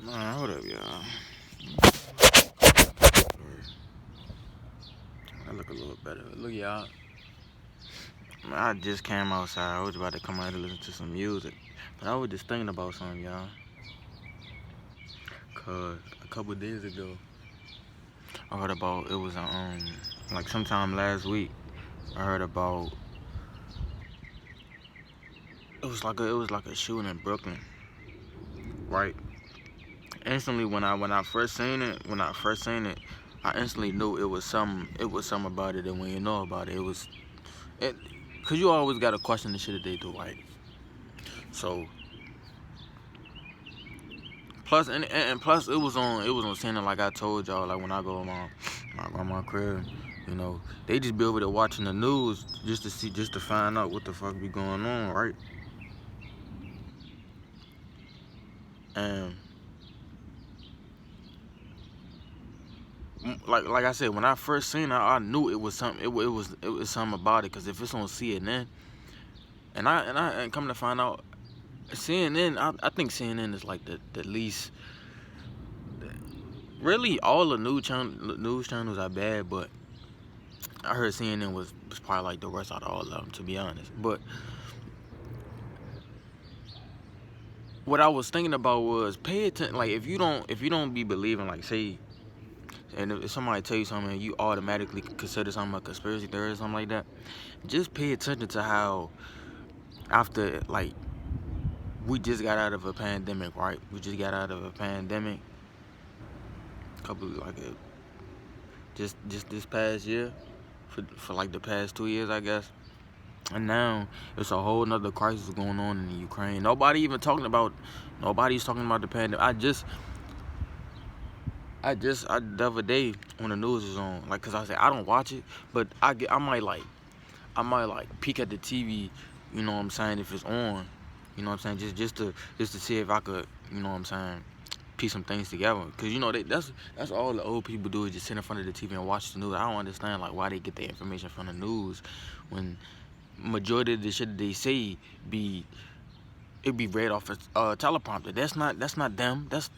Man, hold up, y'all. I look a little better. Look, y'all. Man, I just came outside. I was about to come out and listen to some music. But I was just thinking about something, y'all. Cause a couple days ago, I heard about it was like sometime last week. I heard about it was like a shooting in Brooklyn, right? Instantly when I first seen it, I instantly knew it was something about it, and when you know about it, it. Cause you always gotta question the shit that they do, right? So plus and plus it was on CNN like I told y'all, like when I go to my grandma crib, they just be over there watching the news just to find out what the fuck be going on, right? And like I said, when I first seen it, I knew it was something. It was something about it. Cause if it's on CNN, and come to find out, CNN, I think CNN is like the least. Really, all the news channels are bad, but I heard CNN was probably like the worst out of all of them, to be honest. But what I was thinking about was pay attention. Like if you don't be believing, like say, and if somebody tell you something and you automatically consider something a conspiracy theory or something like that, just pay attention to how after like we just got out of a pandemic, right? We just got out of a pandemic, couple like just this past year, for like the past 2 years, I guess. And now it's a whole nother crisis going on in the Ukraine. Nobody's talking about the pandemic. The other day when the news is on, like, cause I say I don't watch it, but I might like peek at the TV, you know what I'm saying, if it's on, you know what I'm saying, just to see if I could, you know what I'm saying, piece some things together. Cause that's all the old people do is just sit in front of the TV and watch the news. I don't understand like why they get their information from the news when majority of the shit that they say be it be read off a teleprompter. That's not them. That's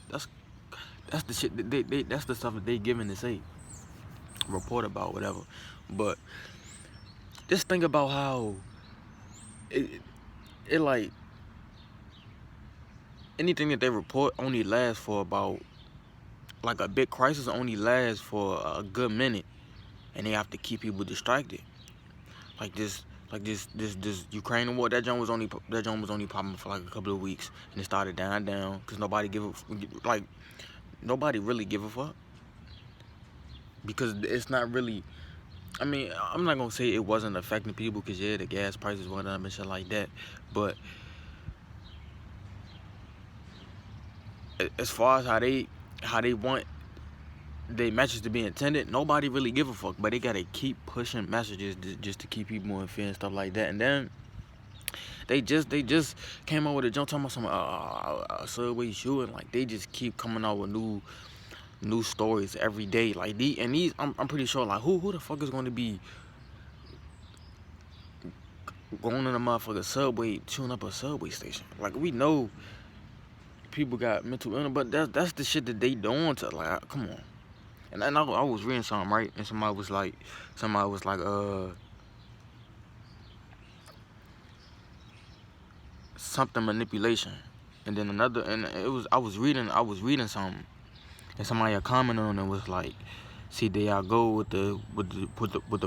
the shit that that's the stuff that they given to say, report about, whatever. But just think about how it, it like anything that they report only lasts for about, like, a big crisis only lasts for a good minute, and they have to keep people distracted. Like this Ukraine war, that joint was only popping for like a couple of weeks, and it started dying down because nobody really give a fuck, because it's not really. I mean, I'm not gonna say it wasn't affecting people, because yeah, the gas prices went up and shit like that, but as far as how they want their message to be intended, nobody really give a fuck. But they gotta keep pushing messages just to keep people in fear and stuff like that. And then they just came out with a jump talking about some subway shooting. Like, they just keep coming out with new stories every day. Like, these, I'm pretty sure, like, who the fuck is going to be going in a motherfucking subway, chewing up a subway station? Like, we know people got mental illness, but that's the shit that they doing to, like, come on. And I was reading something, right, and somebody was like something manipulation, and then another, and I was reading something, and somebody had commented on it, was like, see, there y'all go with the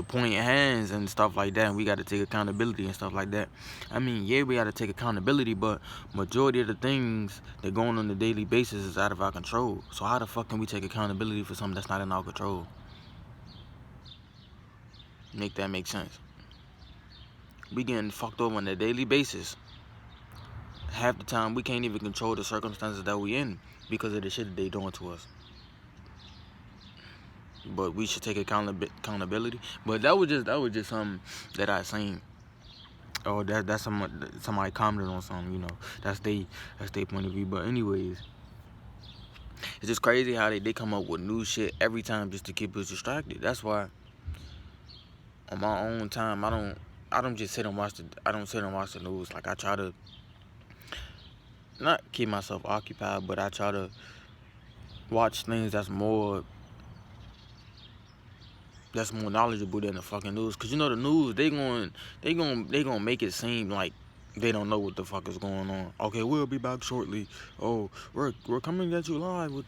pointing hands and stuff like that, and we got to take accountability and stuff like that. I mean, yeah, we got to take accountability, but majority of the things that go on a daily basis is out of our control. So how the fuck can we take accountability for something that's not in our control? Make that make sense? We getting fucked over on a daily basis. Half the time, we can't even control the circumstances that we in because of the shit that they doing to us. But we should take accountability. But that was just something that I seen. Oh, that's somebody commented on something. That's their point of view. But anyways, it's just crazy how they come up with new shit every time just to keep us distracted. That's why on my own time, I don't just sit and watch the news. Like, I try to not keep myself occupied, but I try to watch things that's more knowledgeable than the fucking news. Cause you know the news, they gonna make it seem like they don't know what the fuck is going on. Okay, we'll be back shortly. Oh, we're coming at you live. We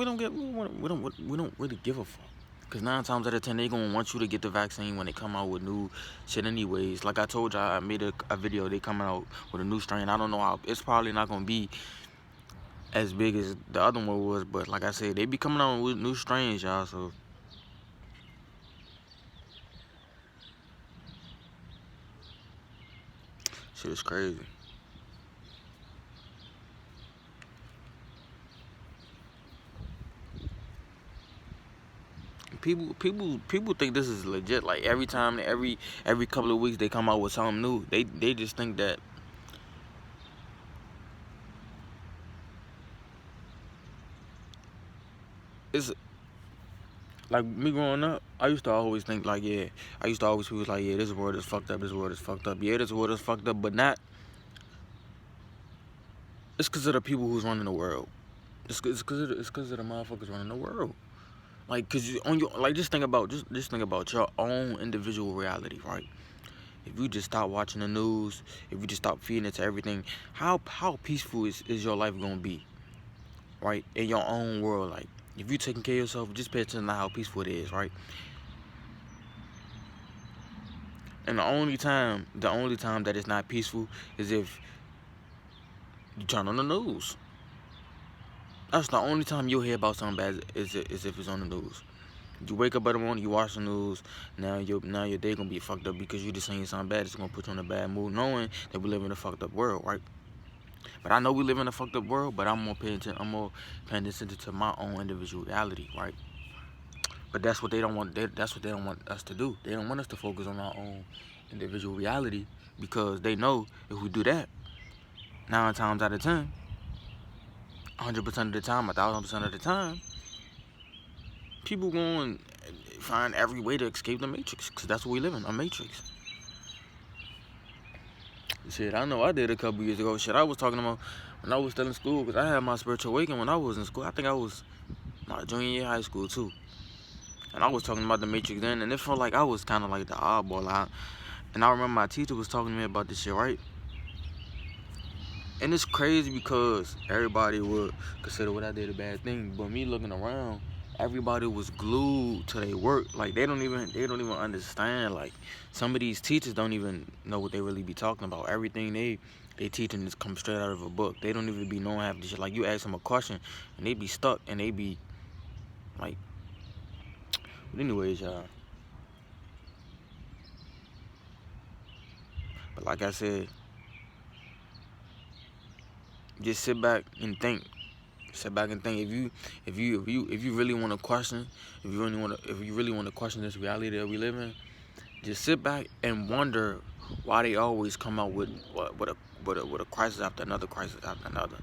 don't really give a fuck. Cause 9 times out of 10 they gonna want you to get the vaccine when they come out with new shit anyways. Like I told y'all, I made a video. They coming out with a new strain. I don't know how. It's probably not gonna be as big as the other one was, but like I said, they be coming out with new strains, y'all. So shit is crazy. People think this is legit. Like every time, every couple of weeks they come out with something new. They just think that it's like me growing up. I used to always think like, yeah. I used to always feel like, yeah, this world is fucked up. This world is fucked up. Yeah, this world is fucked up, but not. It's because of the people who's running the world. It's because of the motherfuckers running the world. Like, cause you, on your like, just think about your own individual reality, right? If you just stop watching the news, if you just stop feeding into everything, how peaceful is your life gonna be, right? In your own world, like if you taking care of yourself, just pay attention to how peaceful it is, right? And the only time that it's not peaceful is if you turn on the news. That's the only time you'll hear about something bad is if it's on the news. You wake up in the morning, you watch the news. Now your day gonna be fucked up because you just saying something bad. It's gonna put you in a bad mood, knowing that we live in a fucked up world, right? But I know we live in a fucked up world. But I'm more paying attention to my own individuality, right? But that's what they don't want. That's what they don't want us to do. They don't want us to focus on our own individual reality because they know if we do that, 9 times out of 10, 100% of the time, 1,000% of the time, people going to find every way to escape the matrix because that's what we live in, a matrix. Shit, I know I did a couple years ago. Shit, I was talking about when I was still in school because I had my spiritual awakening when I was in school. I think I was my junior year of high school too. And I was talking about the matrix then, and it felt like I was kind of like the oddball out. And I remember my teacher was talking to me about this shit, right? And it's crazy because everybody would consider what I did a bad thing, but me looking around, everybody was glued to their work. Like they don't even understand. Like some of these teachers don't even know what they really be talking about. Everything they teaching is come straight out of a book. They don't even be knowing half this shit. Like you ask them a question and they be stuck and they be like. But anyways, y'all. But like I said, just sit back and think. Sit back and think. If you really want to question, if you really want to question this reality that we live in, just sit back and wonder why they always come out with a crisis after another crisis after another.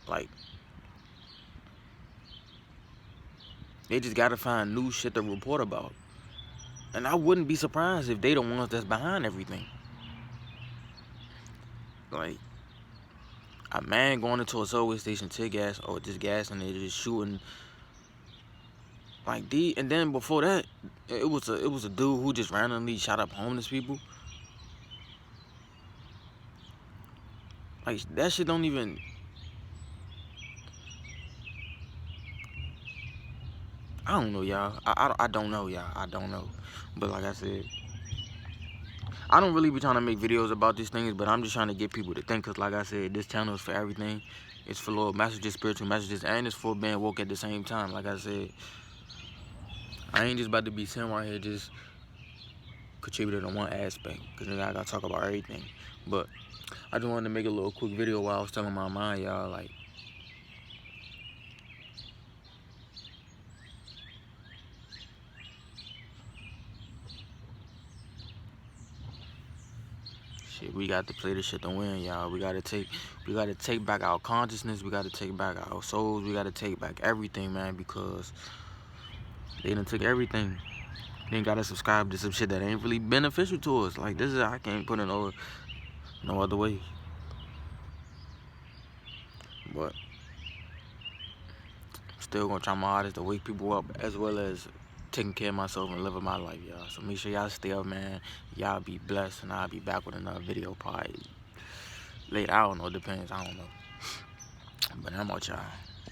Like they just gotta find new shit to report about. And I wouldn't be surprised if they the ones that's behind everything. Like a man going into a subway station to gas or just gas and they just shooting. Like and then before that, it was a dude who just randomly shot up homeless people. Like that shit don't even. I don't know, y'all. I don't know, y'all. I don't know. But like I said, I don't really be trying to make videos about these things, but I'm just trying to get people to think. Cause like I said, this channel is for everything. It's for little messages, spiritual messages, and it's for being woke at the same time. Like I said, I ain't just about to be sitting right here just contributing to one aspect. Cause then I gotta talk about everything. But I just wanted to make a little quick video while I was telling my mind, y'all, like. Shit, we got to play this shit to win, y'all. We gotta take back our consciousness. We gotta take back our souls. We gotta take back everything, man, because they done took everything. They ain't gotta subscribe to some shit that ain't really beneficial to us. Like this is I can't put it no other way. But still gonna try my hardest to wake people up, as well as taking care of myself and living my life, y'all. So make sure y'all stay up, man. Y'all be blessed, and I'll be back with another video probably later. I don't know, depends. I don't know. But I'm out, y'all.